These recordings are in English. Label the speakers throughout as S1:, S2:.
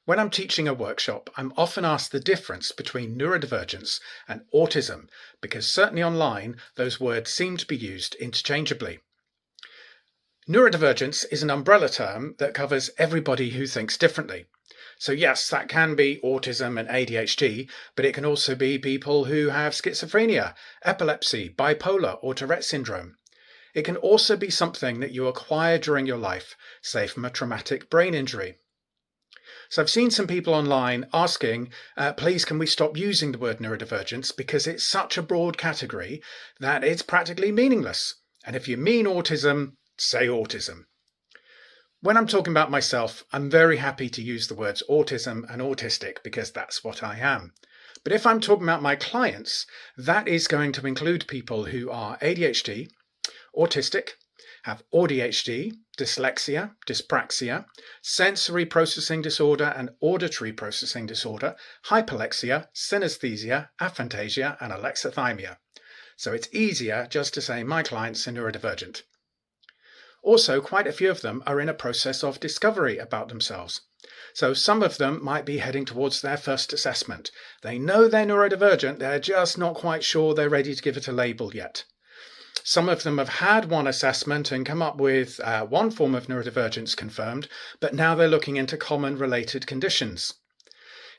S1: When I'm teaching a workshop, I'm often asked the difference between neurodivergence and autism, because certainly online, those words seem to be used interchangeably. Neurodivergence is an umbrella term that covers everybody who thinks differently. So yes, that can be autism and ADHD, but it can also be people who have schizophrenia, epilepsy, bipolar, or Tourette syndrome. It can also be something that you acquire during your life, say from a traumatic brain injury. So I've seen some people online asking, please can we stop using the word neurodivergence because it's such a broad category that it's practically meaningless. And if you mean autism, say autism. When I'm talking about myself, I'm very happy to use the words autism and autistic because that's what I am. But if I'm talking about my clients, that is going to include people who are ADHD, autistic, have ADHD, dyslexia, dyspraxia, sensory processing disorder and auditory processing disorder, hyperlexia, synesthesia, aphantasia, and alexithymia. So it's easier just to say my clients are neurodivergent. Also, quite a few of them are in a process of discovery about themselves. So some of them might be heading towards their first assessment. They know they're neurodivergent, they're just not quite sure they're ready to give it a label yet. Some of them have had one assessment and come up with one form of neurodivergence confirmed, but now they're looking into common related conditions.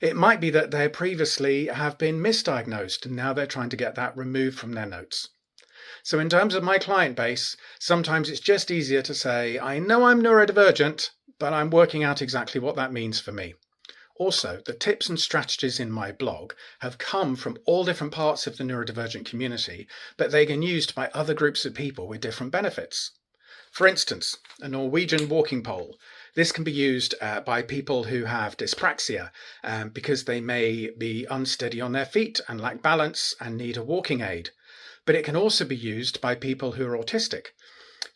S1: It might be that they previously have been misdiagnosed and now they're trying to get that removed from their notes. So in terms of my client base, sometimes it's just easier to say, I know I'm neurodivergent, but I'm working out exactly what that means for me. Also, the tips and strategies in my blog have come from all different parts of the neurodivergent community, but they can be used by other groups of people with different benefits. For instance, a Norwegian walking pole. This can be used by people who have dyspraxia because they may be unsteady on their feet and lack balance and need a walking aid. But it can also be used by people who are autistic.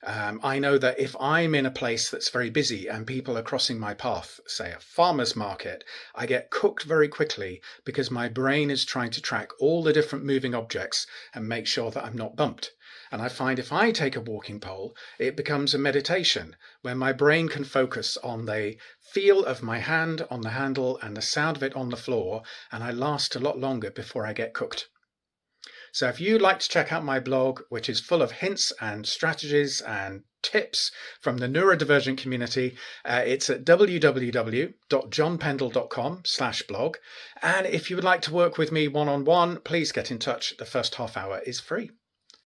S1: I know that if I'm in a place that's very busy and people are crossing my path, say a farmer's market, I get cooked very quickly because my brain is trying to track all the different moving objects and make sure that I'm not bumped. And I find if I take a walking pole, it becomes a meditation where my brain can focus on the feel of my hand on the handle and the sound of it on the floor, and I last a lot longer before I get cooked. So if you'd like to check out my blog, which is full of hints and strategies and tips from the neurodivergent community, it's at www.johnpendle.com/blog. And if you would like to work with me one-on-one, please get in touch. The first half hour is free.